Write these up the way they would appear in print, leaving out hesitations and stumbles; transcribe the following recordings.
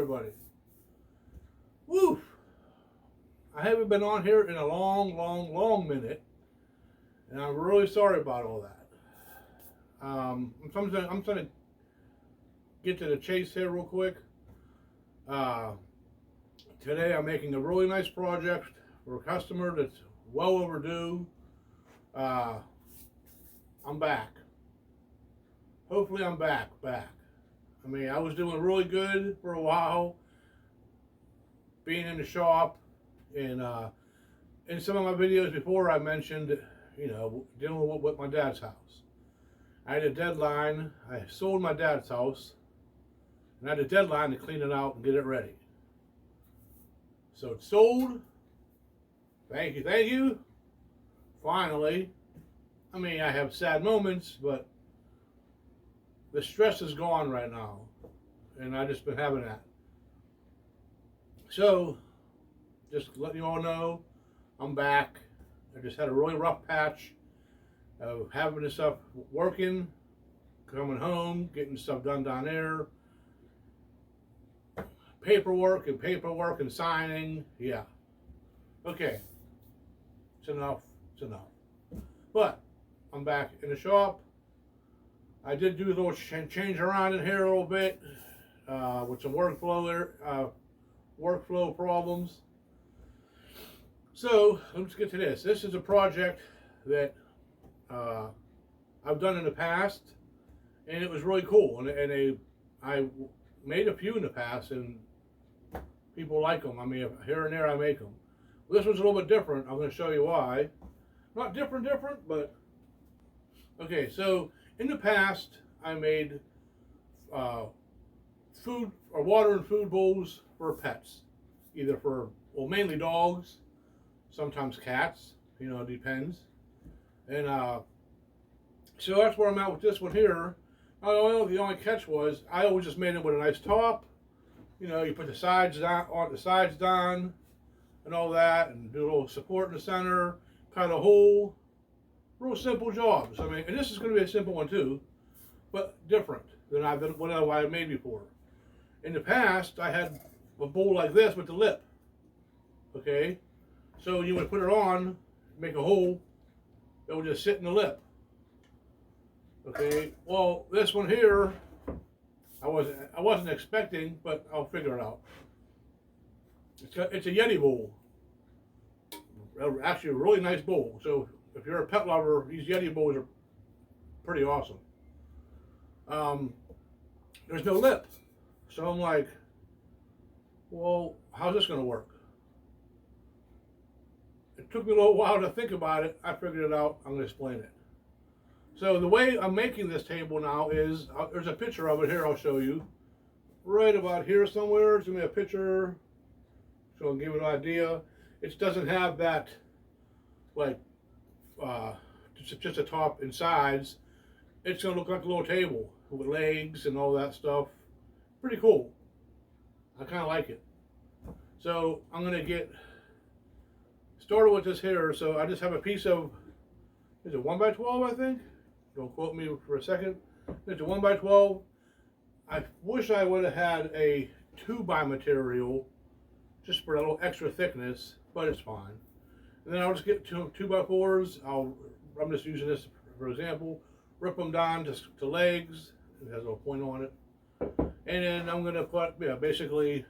everybody. Woo! I haven't been on here in a long minute, and I'm really sorry about all that. I'm gonna get to the chase here real quick. Today I'm making a really nice project for a customer that's well overdue. I'm back. Hopefully I'm back. I mean, I was doing really good for a while, being in the shop, and in some of my videos before I mentioned, dealing with my dad's house. I had a deadline. I sold my dad's house, and I had a deadline to clean it out and get it ready. So it's sold. Thank you. Finally. I mean, I have sad moments, but the stress is gone right now, and I just been having that. So, just letting you all know, I'm back. I just had a really rough patch of having this stuff working, coming home, getting stuff done down there, paperwork and signing. Yeah. Okay. It's enough. But I'm back in the shop. I did do a little change around in here a little bit with some workflow problems. So let's get to this. This is a project that I've done in the past, and it was really cool. And I made a few in the past, and people like them. I mean, here and there I make them. This one's a little bit different. I'm going to show you why. Not different, but okay. So in the past, I made food or water and food bowls for pets, either for, well, mainly dogs, sometimes cats, it depends. And so that's where I'm at with this one here. The only catch was I always just made it with a nice top. You put the sides down and all that, and do a little support in the center, cut a hole. Real simple jobs. I mean, and this is going to be a simple one too, but different than what I made before. In the past, I had a bowl like this with the lip. Okay, so you would put it on, make a hole, it would just sit in the lip. Okay, well, this one here, I wasn't expecting, but I'll figure it out. It's a Yeti bowl. Actually, a really nice bowl. So if you're a pet lover, these Yeti bowls are pretty awesome. There's no lip. So I'm like, well, how's this going to work? It took me a little while to think about it. I figured it out. I'm going to explain it. So the way I'm making this table now is, there's a picture of it here I'll show you. Right about here somewhere, it's going to be a picture. So I'll give you an idea. It doesn't have that, like, just a top and sides. It's going to look like a little table with legs and all that stuff. Pretty cool. I kind of like it. So I'm going to get started with this here. So I just have a piece of, is it 1x12, I think? Don't quote me for a second. It's a 1x12. I wish I would have had a 2x material just for a little extra thickness, but it's fine. And then I'll just get 2x4s. I'm just using this for example. Rip them down to legs. It has a little point on it. And then I'm going to put, basically,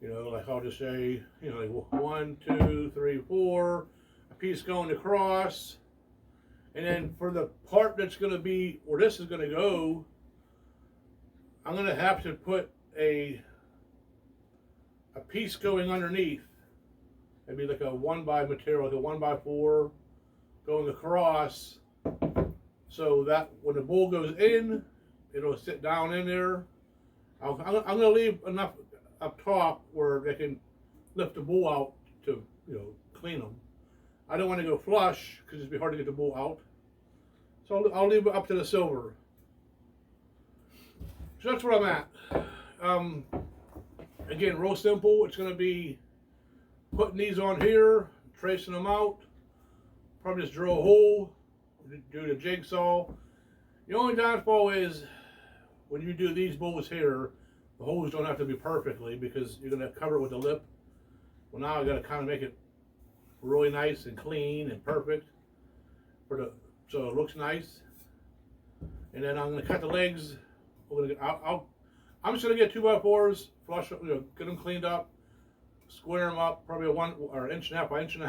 like I'll just say, like 1, 2, 3, 4, a piece going across. And then for the part that's going to be, where this is going to go, I'm going to have to put a piece going underneath. Maybe like a 1x material, like a 1x4 going across, so that when the bowl goes in, it'll sit down in there. I'm going to leave enough up top where they can lift the bowl out to clean them. I don't want to go flush because it'd be hard to get the bowl out. So I'll leave it up to the silver. So that's where I'm at. Again, real simple. It's going to be putting these on here, tracing them out. Probably just drill a hole, do the jigsaw. The only downfall is when you do these bowls here, The holes don't have to be perfectly because you're going to cover it with the lip. Well, now I got to kind of make it really nice and clean and perfect so it looks nice. And then I'm going to cut the legs. I'm just going to get 2x4s, flush, get them cleaned up, square them up, probably a 1 or 1.5 inches by 1.5 inches.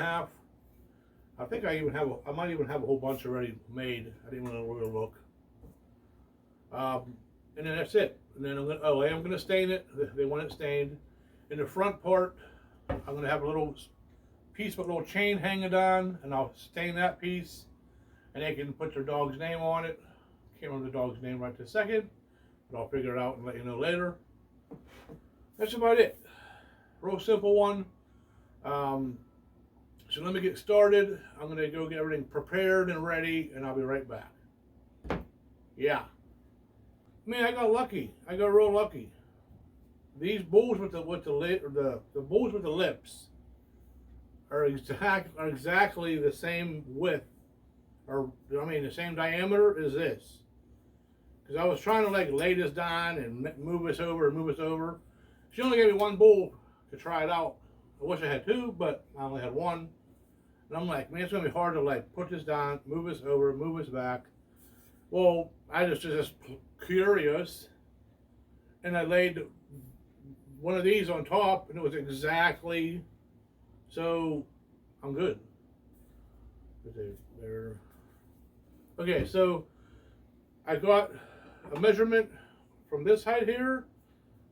I think I might even have a whole bunch already made. I didn't want to really look. And then that's it. And then I'm gonna stain it. They want it stained. In the front part, I'm gonna have a little piece with a little chain hanging down, and I'll stain that piece, and they can put their dog's name on it. Can't remember the dog's name right this second, but I'll figure it out and let you know later. That's about it. Real simple one. So let me get started. I'm gonna go get everything prepared and ready, and I'll be right back. Yeah. Man, I got lucky. I got real lucky. These bowls with the bowls with the lips are exactly the same width, or I mean the same diameter as this. Because I was trying to like lay this down and move this over and move this over. She only gave me one bowl to try it out. I wish I had two, but I only had one. And I'm like, man, it's gonna be hard to like put this down, move this over, move this back. Well, I just curious, and I laid one of these on top, and it was exactly, so I'm good. There. Okay, so I got a measurement from this height here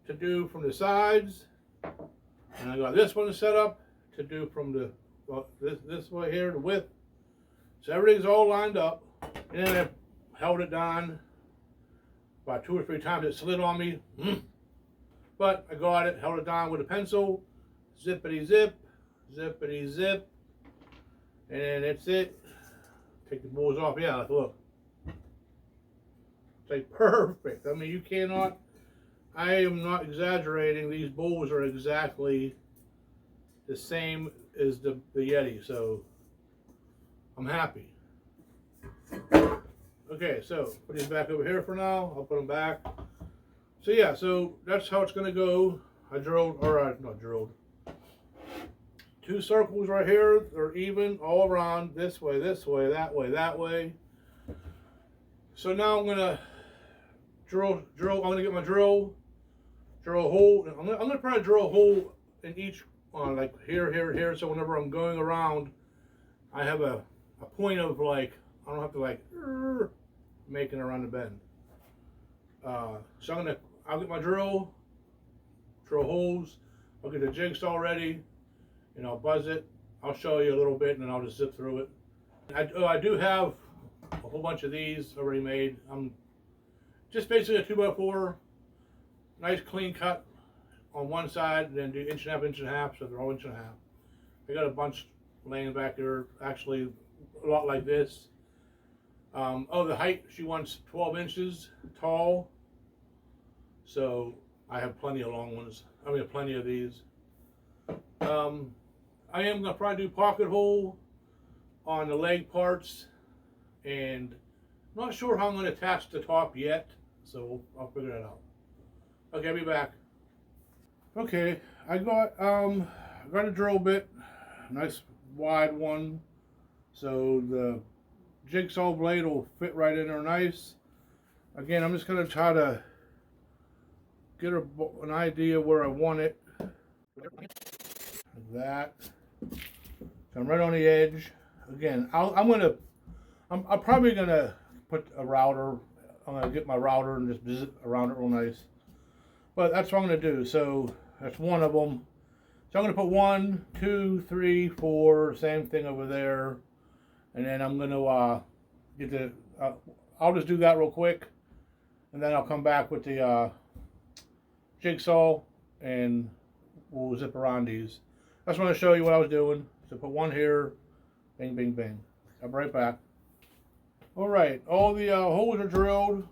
to do from the sides, and I got this one set up to do from the this way here, the width. So everything's all lined up, and then I held it down about 2 or 3 times. It slid on me, but I got it, held it down with a pencil, zippity zip, zippity zip, and then that's it. Take the balls off. Yeah, look, it's like perfect. I mean, you cannot. I am not exaggerating. These bowls are exactly the same as the Yeti, so I'm happy. Okay, so put these back over here for now. I'll put them back. So yeah, so that's how it's gonna go. I drilled, not drilled. 2 circles right here. They're even all around, this way, that way, that way. So now I'm gonna drill. I'm gonna get my drill a hole. I'm gonna probably drill a hole in each, like here. So whenever I'm going around, I have a point of like, I don't have to like making around the bend. So I'll get my drill holes. I'll get the jigsaw ready, and I'll buzz it. I'll show you a little bit, and then I'll just zip through it. I do have a whole bunch of these already made. I'm just basically a 2x4, nice clean cut on one side, and then do 1.5 inches, so they're all 1.5 inches. I got a bunch laying back there, actually a lot like this. The height, she wants 12 inches tall, so I have plenty of long ones. I mean, plenty of these. I am gonna probably do pocket hole on the leg parts, and I'm not sure how I'm gonna attach the top yet, so I'll figure that out. Okay, I'll be back. Okay, I got a drill bit, nice wide one, so the jigsaw blade will fit right in there nice. Again, I'm just going to try to get an idea where I want it. Like that. So I'm right on the edge. Again, I'm probably going to put a router. I'm going to get my router and just visit around it real nice. But that's what I'm going to do. So that's one of them. So I'm going to put 1, 2, 3, 4, same thing over there. And then I'm going to get the, I'll just do that real quick. And then I'll come back with the jigsaw and we'll zip around these. I just want to show you what I was doing. So put one here, bing, bing, bing. I'll be right back. All right, all the holes are drilled.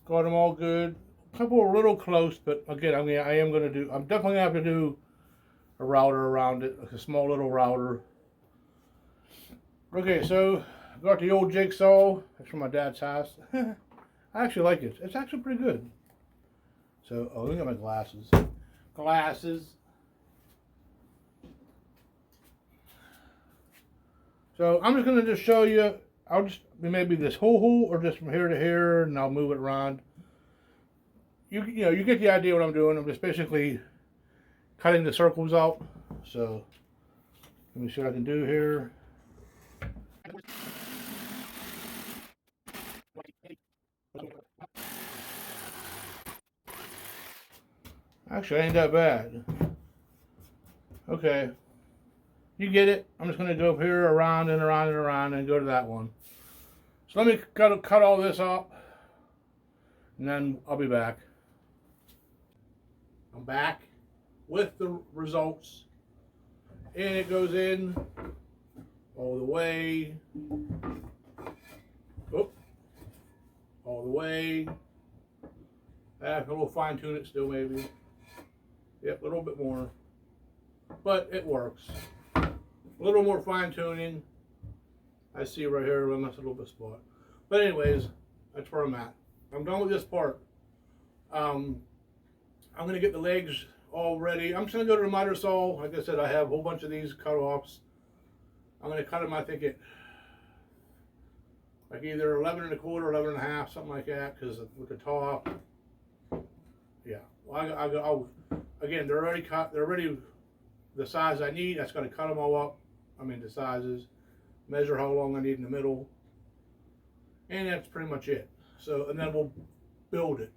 Got them all good. A couple are a little close, but again, I'm definitely gonna have to do a router around it, like a small little router. Okay, so I got the old jigsaw. That's from my dad's house. I actually like it. It's actually pretty good. So, oh, look at my glasses. Glasses. So I'm just gonna just show you. I'll just maybe this whole hole or just from here to here, and I'll move it around. You know, you get the idea what I'm doing. I'm just basically cutting the circles out. So let me see what I can do here. Actually, ain't that bad. Okay, you get it. I'm just gonna go up here, around and around and around, and go to that one. So let me cut all this off, and then I'll be back. I'm back with the results, and it goes in all the way. Oop, all the way. I have a little fine tune it still, maybe. Yep, a little bit more, but it works. A little more fine tuning. I see right here, I messed a little bit spot. But anyways, that's where I'm at. I'm done with this part. I'm gonna get the legs all ready. I'm just gonna go to the miter saw. Like I said, I have a whole bunch of these cut-offs. I'm gonna cut them, I think it, like either 11 1/4, 11 1/2, something like that, because with the top, yeah. Well, again, they're already cut. They're already the size I need. That's gonna cut them all up. I mean the sizes. Measure how long I need in the middle, and that's pretty much it. So, and then we'll build it.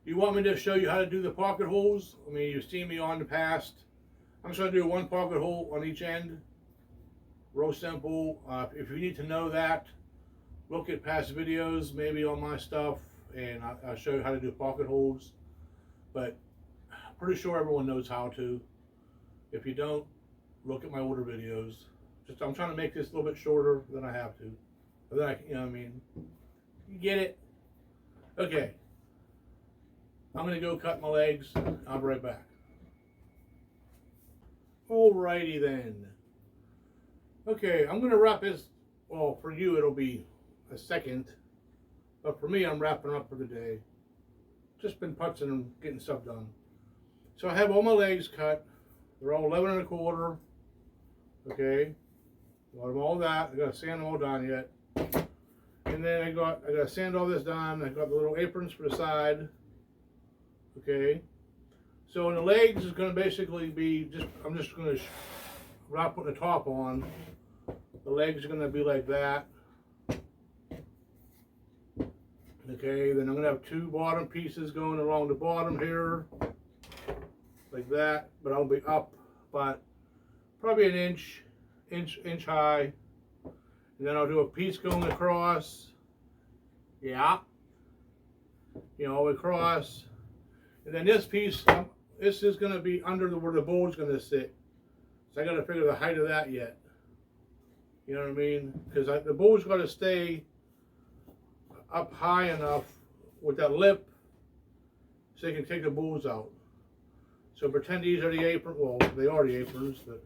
You want me to show you how to do the pocket holes? I mean, you've seen me on the past. I'm just gonna do one pocket hole on each end. Real simple. If you need to know that, look at past videos, maybe on my stuff, and I'll show you how to do pocket holes. But I'm pretty sure everyone knows how to. If you don't, look at my older videos. Just I'm trying to make this a little bit shorter than I have to. But then you know what I mean? You get it? Okay. I'm gonna go cut my legs. I'll be right back. Alrighty then. Okay, I'm gonna wrap this. Well, for you it'll be a second, but for me I'm wrapping up for the day. Just been putzing and getting stuff done. So I have all my legs cut. They're all 11 1/4. Okay. Got them all that. I gotta sand them all down yet. And then I gotta sand all this down. I got the little aprons for the side. Okay. So in the legs is gonna basically be I'm just gonna wrap putting the top on. The legs are gonna be like that. Okay, then I'm gonna have two bottom pieces going along the bottom here, like that. But I'll be up, but probably an inch high. And then I'll do a piece going across. Yeah, you know, across. And then this piece, this is gonna be under where the bowl is gonna sit. So I gotta figure the height of that yet. You know what I mean? Because the bowl's gotta stay up high enough with that lip so you can take the bowls out. So pretend these are the apron. Well, they are the aprons, but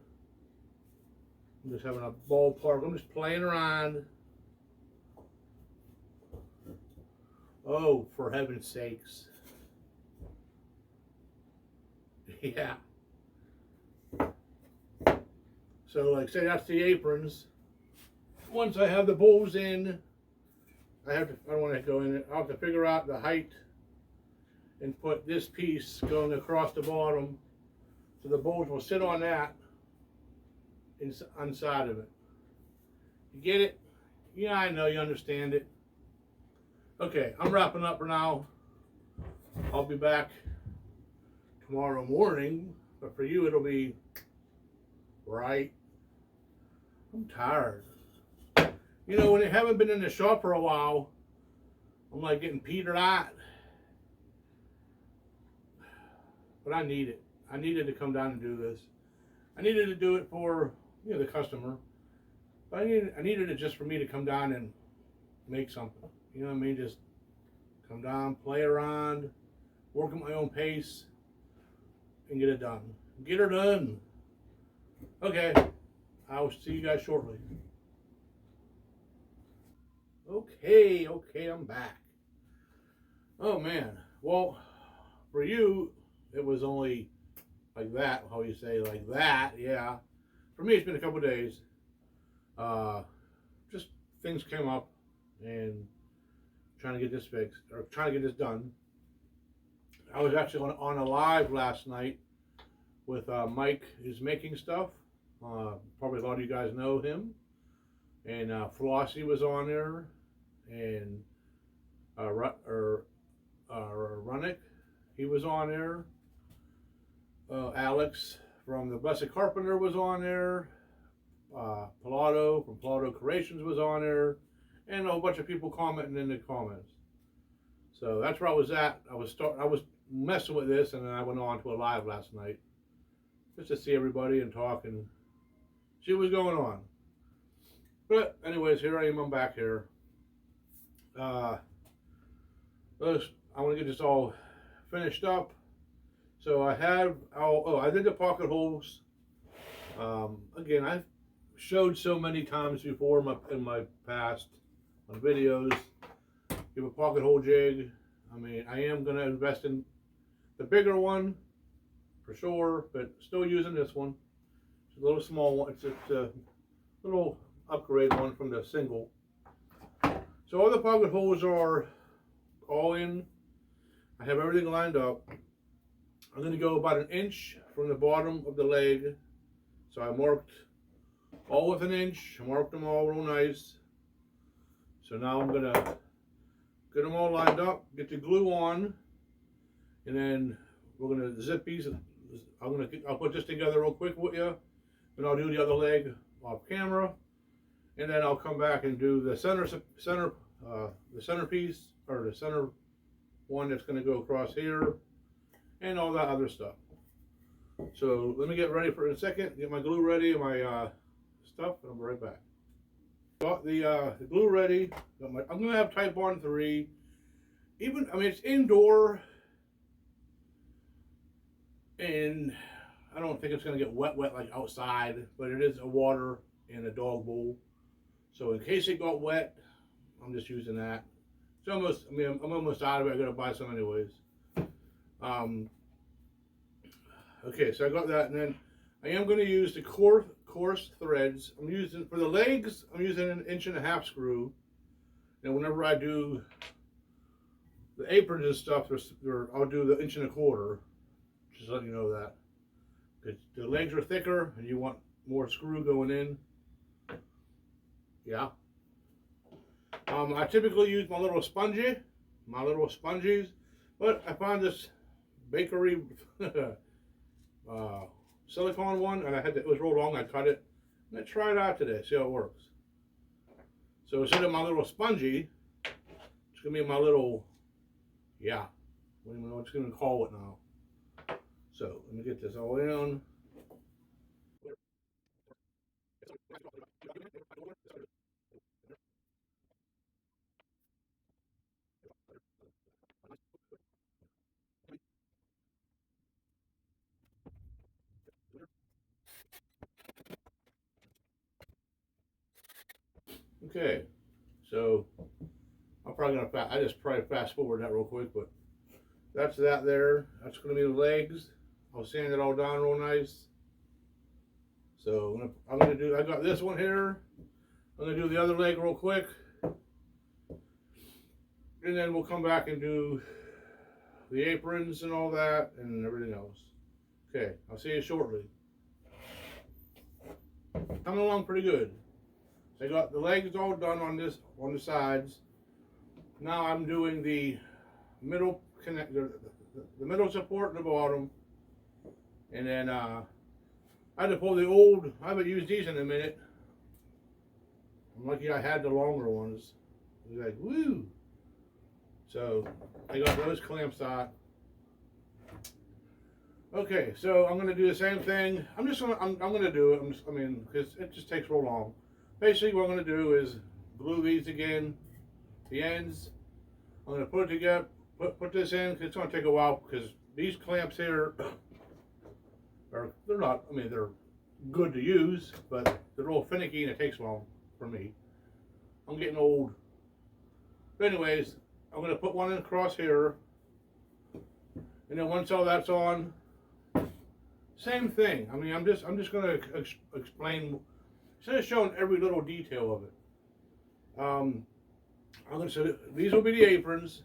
I'm just having a ballpark. I'm just playing around. Oh, for heaven's sakes. Yeah. So like say that's the aprons. Once I have the bowls in, I don't want to go in it. I'll have to figure out the height and put this piece going across the bottom so the bowls will sit on that inside of it. You get it? Yeah, I know you understand it. Okay, I'm wrapping up for now. I'll be back tomorrow morning, but for you it'll be right. I'm tired. You know, when I haven't been in the shop for a while, I'm like getting petered out. But I need it. I needed to come down and do this. I needed to do it for, you know, the customer. But I needed it just for me to come down and make something. You know what I mean? Just come down, play around, work at my own pace, and get it done. Get her done. Okay. I'll see you guys shortly. Okay, I'm back. Oh man. Well, for you, it was only like that. How you say like that? Yeah. For me, it's been a couple of days. Just things came up, and trying to get this fixed or trying to get this done. I was actually on a live last night with Mike is making stuff. Probably a lot of you guys know him. And Flossie was on there, and Runnick, he was on there. Alex from the Blessed Carpenter was on there. Pilato from Pilato Creations was on there, and a whole bunch of people commenting in the comments. So that's where I was at. I was messing with this, and then I went on to a live last night just to see everybody and talk and see what was going on. But anyways, here I am. I'm back here. I want to get this all finished up. So I have. I did the pocket holes. Again, I've showed so many times before in my past on videos. Give a pocket hole jig. I mean, I am going to invest in the bigger one for sure, but still using this one. It's a little small one. It's a little upgrade one from the single. So all the pocket holes are all in. I have everything lined up. I'm going to go about 1 inch from the bottom of the leg. So I marked all with 1 inch. I marked them all real nice. So now I'm going to get them all lined up, get the glue on, and then we're going to zip these. I'll put this together real quick with you, and I'll do the other leg off camera, and then I'll come back and do the the centerpiece, or the center one that's going to go across here, and all that other stuff. So let me get ready for a second, get my glue ready and my stuff, and I'll be right back. Got the glue ready. I'm going to have Type Bond 3. I mean, it's indoor, and I don't think it's going to get wet like outside, but it is a water and a dog bowl. So in case it got wet, I'm just using that. It's almost, I mean, I'm almost out of it. I got to buy some anyways. Okay, so I got that, and then I am going to use the coarse threads. I'm using, for the legs, I'm using 1.5 inch screw. And whenever I do the aprons and stuff, I'll do the 1.25 inch. Just letting you know that. Because the legs are thicker and you want more screw going in. Yeah. I typically use my little spongies, but I found this bakery silicone one, and it was real long. I cut it, and I tried it out today, see how it works. So instead of my little spongy, it's gonna be my little, yeah, what do you know what it's gonna call it now. So let me get this all in. Okay, so I'm probably gonna I just probably fast forward that real quick, but that's that there. That's gonna be the legs. I'll sand it all down real nice. So I'm gonna do. I got this one here. I'm gonna do the other leg real quick, and then we'll come back and do the aprons and all that and everything else. Okay, I'll see you shortly. Coming along pretty good. So I got the legs all done on the sides. Now I'm doing the middle connector, the middle support and the bottom, and then I had to pull the old. I haven't used these in a minute. I'm lucky I had the longer ones. It was like woo. So I got those clamps out. Okay, so I'm gonna do the same thing. I'm gonna do it. I mean, because it just takes real long. Basically, what I'm gonna do is glue these again, the ends. I'm gonna put it together, put this in. It's gonna take a while because these clamps here they're not. I mean, they're good to use, but they're a little finicky and it takes long for me. I'm getting old. But anyways, I'm gonna put one in across here. And then once all that's on, same thing. I mean, I'm just going to explain, instead of showing every little detail of it. I'm going to say these will be the aprons.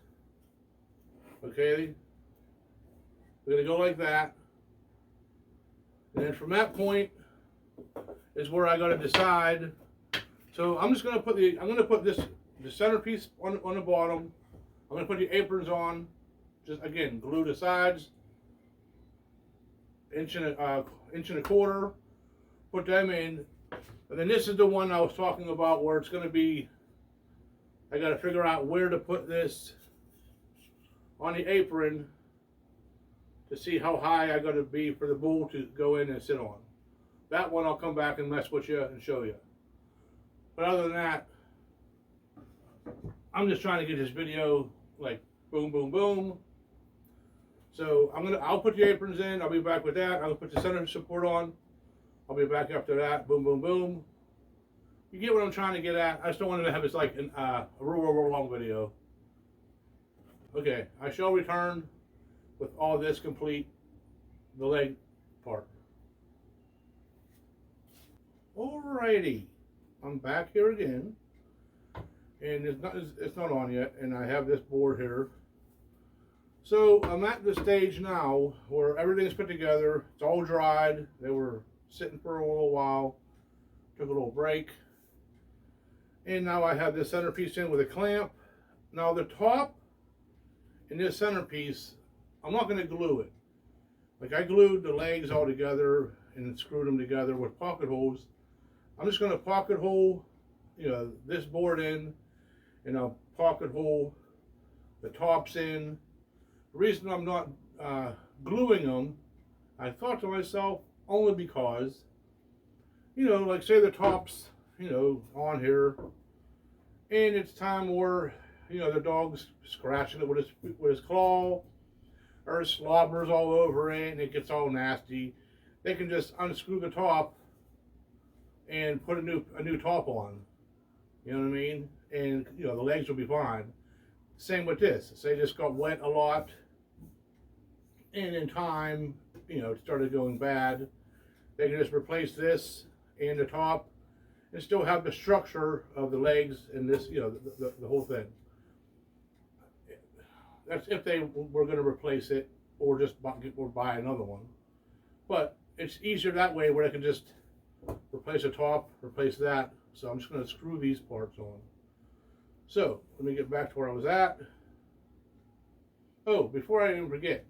Okay, we're going to go like that. And then from that point is where I got to decide. So I'm just going to put the centerpiece on the bottom. I'm going to put the aprons on. Just again, glue the sides, inch and a quarter. Put them in, and then this is the one I was talking about where it's going to be. I got to figure out where to put this on the apron to see how high I got to be for the bull to go in and sit on. That one I'll come back and mess with you and show you. But other than that, I'm just trying to get this video like boom, boom, boom. So I'll put the aprons in. I'll be back with that. I'll put the center support on. I'll be back after that. Boom, boom, boom. You get what I'm trying to get at. I just don't want to have this like a real long video. Okay, I shall return with all this complete, the leg part. Alrighty, I'm back here again, and it's not on yet, and I have this board here. So I'm at the stage now where everything's put together. It's all dried. They were sitting for a little while. Took a little break. And now I have this centerpiece in with a clamp. Now the top in this centerpiece, I'm not going to glue it. Like I glued the legs all together and screwed them together with pocket holes. I'm just going to pocket hole, this board in, and I'll pocket hole the tops in. The reason I'm not gluing them, I thought to myself, only because, like say the top's, on here, and it's time where, the dog's scratching it with his claw, or it slobbers all over it, and it gets all nasty. They can just unscrew the top and put a new top on. You know what I mean? And the legs will be fine. Same with this. Say it just got wet a lot, and in time, it started going bad. They can just replace this and the top, and still have the structure of the legs and this, the whole thing. That's if they were going to replace it or just buy another one. But it's easier that way where I can just replace the top, replace that. So I'm just going to screw these parts on. So let me get back to where I was at. Oh, before I even forget,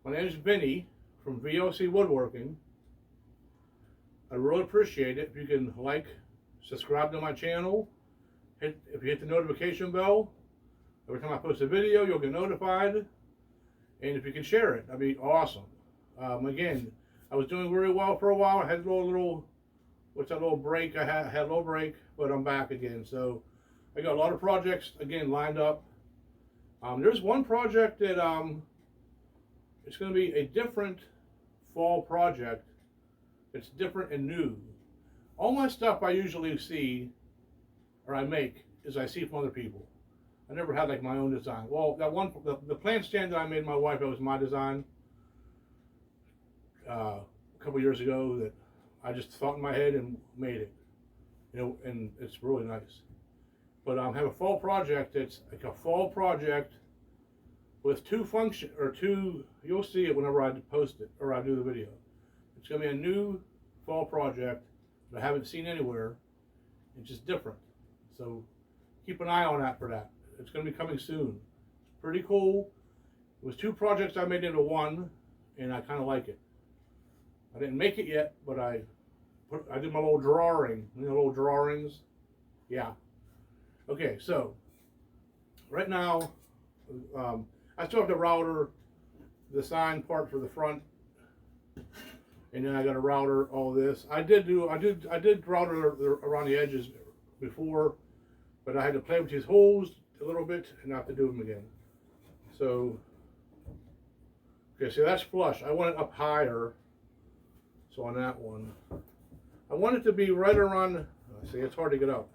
my name is Vinny from VOC Woodworking. I really appreciate it if you can subscribe to my channel. If you hit the notification bell, every time I post a video, you'll get notified. And if you can share it, that'd be awesome. Again, I was doing really well for a while. I had a little break? I had a little break, but I'm back again. So I got a lot of projects again lined up. There's one project that it's going to be a different fall project. It's different and new. All my stuff I usually see or I make is I see from other people. I never had like my own design. Well, that one, the plant stand that I made my wife, that was my design a couple years ago that I just thought in my head and made it. And it's really nice. But I have a fall project. It's like a fall project with you'll see it whenever I post it or I do the video. It's going to be a new fall project that I haven't seen anywhere. It's just different. So keep an eye on that for that. It's going to be coming soon. Pretty cool. It was 2 projects I made into one, and I kind of like it. I didn't make it yet, but I did my little drawing. Little drawings. Yeah. Okay, so right now, I still have to router the sign part for the front, and then I got to router all this. I did router around the edges before, but I had to play with these holes a little bit and have to do them again. So, okay, so that's flush. I want it up higher. So on that one, I want it to be right around. See, it's hard to get up.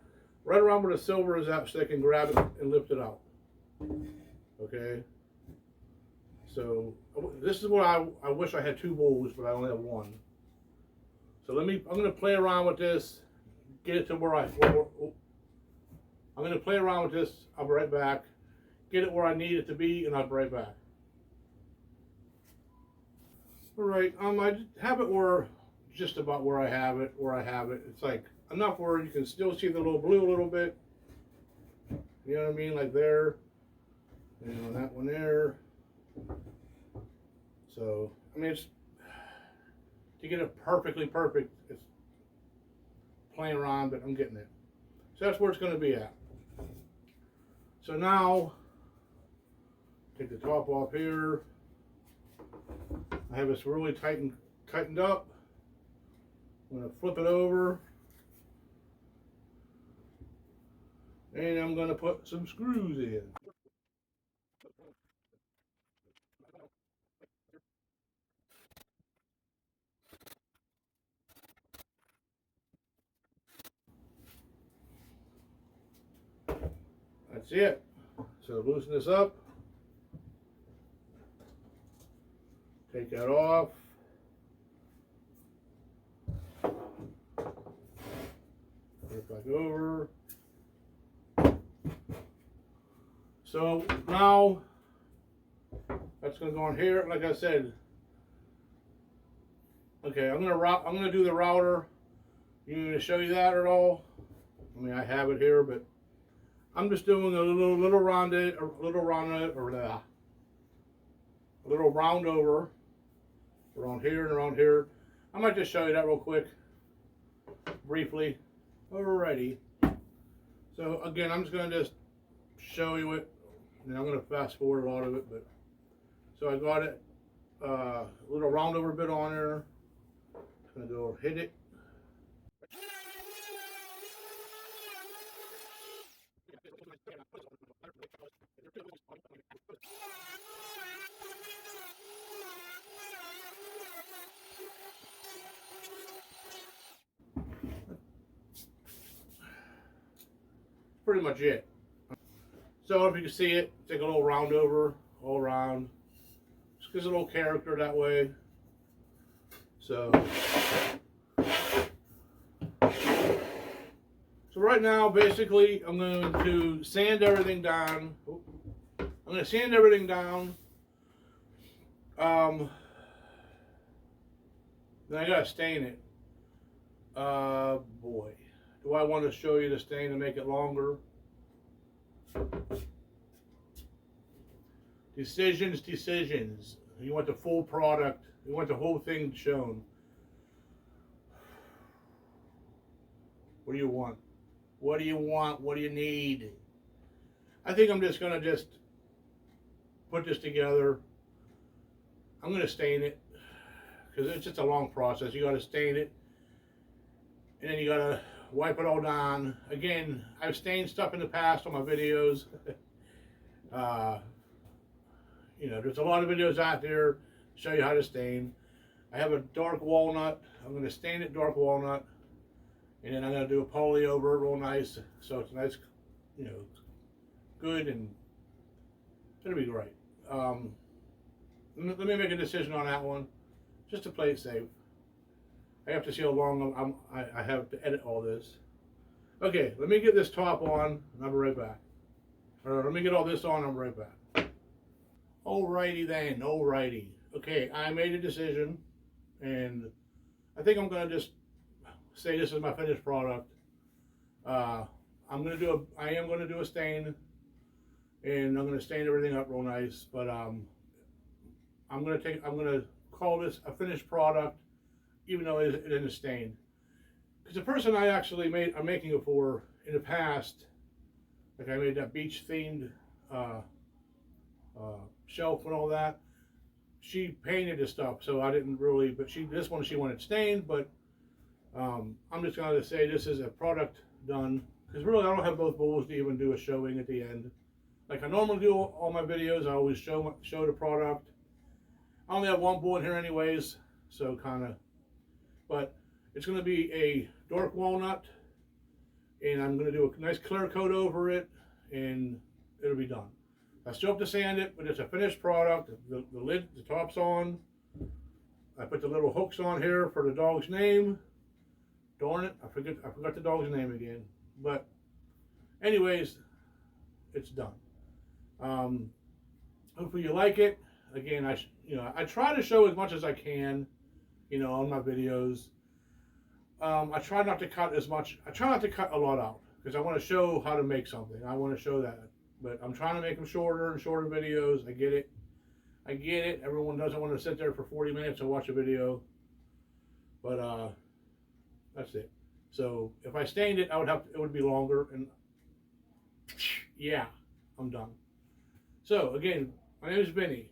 Right around where the silver is at, so they can grab it and lift it out. Okay. So this is what I wish I had 2 bowls, but I only have 1. So I'm gonna play around with this, get it to where I'm gonna play around with this. I'll be right back. Get it where I need it to be, and I'll be right back. All right, I have it where just about where I have it. It's like enough where you can still see the little blue a little bit. You know what I mean, like there, and on that one there. So I mean, it's to get it perfectly perfect. It's playing around, but I'm getting it. So that's where it's going to be at. So now, take the top off here. I have this really tightened up. I'm going to flip it over. And I'm going to put some screws in. That's it. So loosen this up. Take that off. Put it back over. So now that's going to go on here. Like I said, okay, I'm gonna do the router. You need me to show you that at all? I mean, I have it here, but I'm just doing a little round over around here and around here. I might just show you that real quick, briefly. Alrighty. So again, I'm just gonna just show you it, and I'm gonna fast forward a lot of it. But so I got it, a little round over bit on there. Just gonna go hit it. Pretty much it. So if you can see it, take a little round over all around. Just gives a little character that way. So right now, basically, I'm going to sand everything down. I'm going to sand everything down. Then I got to stain it. Boy. Do I want to show you the stain to make it longer? Decisions. You want the full product. You want the whole thing shown. What do you want? What do you want? What do you need? I think I'm just going to put this together. I'm going to stain it because it's just a long process. You got to stain it, and then you got to wipe it all down. Again, I've stained stuff in the past on my videos. You know, there's a lot of videos out there to show you how to stain. I have a dark walnut. I'm going to stain it dark walnut, and then I'm going to do a poly over it real nice, so it's nice, you know, good, and it'll be great. Let me make a decision on that one, just to play it safe. I have to see how long I have to edit all this. Okay, let me get this top on, and I'll be right back. Or let me get all this on, I'll be right back. Alrighty then, alrighty. Okay, I made a decision, and I think I'm gonna just say this is my finished product. I am gonna do a stain, and I'm gonna stain everything up real nice. But I'm gonna call this a finished product, even though it isn't stained. Because the person I'm making it for in the past, like I made that beach themed shelf and all that. She painted this stuff, so I didn't really. But this one she wanted stained. But I'm just gonna say this is a product done, because really I don't have both bowls to even do a showing at the end. Like I normally do all my videos, I always show the product. I only have one bowl in here anyways, so kind of. But it's gonna be a dark walnut, and I'm gonna do a nice clear coat over it, and it'll be done. I still have to sand it, but it's a finished product. The lid, the top's on. I put the little hooks on here for the dog's name. Darn it, I forgot the dog's name again. But anyways, it's done. Hopefully you like it. Again, I try to show as much as I can, on my videos. I try not to cut as much. I try not to cut a lot out because I want to show how to make something. I want to show that. But I'm trying to make them shorter and shorter videos. I get it. Everyone doesn't want to sit there for 40 minutes and watch a video. But that's it. So if I stained it, it would be longer. And yeah, I'm done. So again, my name is Vinny,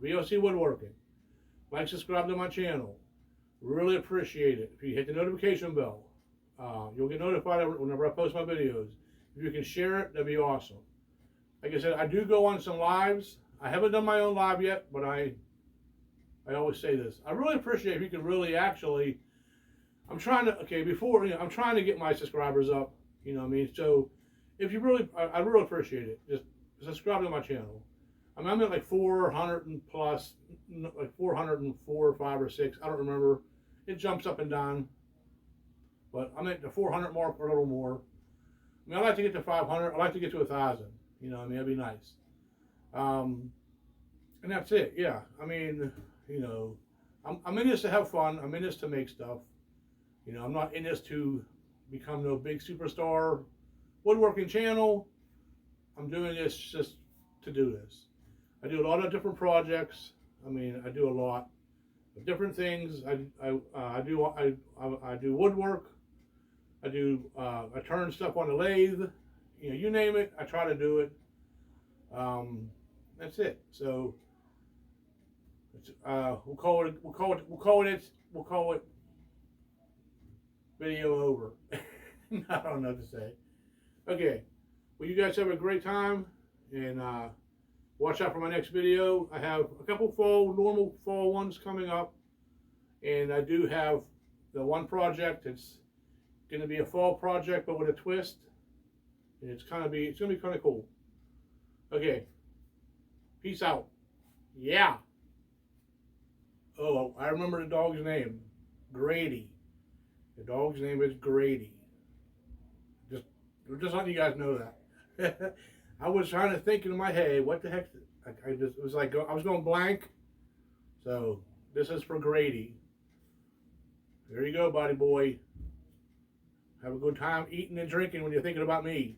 VOC Woodworking. Like, subscribe to my channel. Really appreciate it. If you hit the notification bell, you'll get notified whenever I post my videos. If you can share it, that'd be awesome. Like I said, I do go on some lives. I haven't done my own live yet, but I always say this. I really appreciate if you can really actually. I'm trying to I'm trying to get my subscribers up. You know what I mean? So if you really, I really appreciate it. Just subscribe to my channel. I'm at like 400 and plus, like 404 or 5 or 6. I don't remember. It jumps up and down. But I'm at the 400 mark or a little more. I mean, I like to get to 500. I like to get to 1,000. You know what I mean? That'd be nice. And that's it. Yeah. I mean, I'm in this to have fun. I'm in this to make stuff. I'm not in this to become no big superstar woodworking channel. I'm doing this just to do this. I do a lot of different projects. I mean, I do a lot of different things. I do woodwork. I turn stuff on the lathe. You name it, I try to do it. That's it. So we'll call it video over. I don't know what to say. Okay. Well, you guys have a great time, and watch out for my next video. I have a couple normal fall ones coming up, and I do have the one project. It's going to be a fall project, but with a twist. And it's going to be kind of cool. Okay. Peace out. Yeah. Oh, I remember the dog's name. Grady. The dog's name is Grady. Just letting you guys know that. I was trying to think in my head, what the heck? It was like I was going blank. So this is for Grady. There you go, buddy boy. Have a good time eating and drinking when you're thinking about me.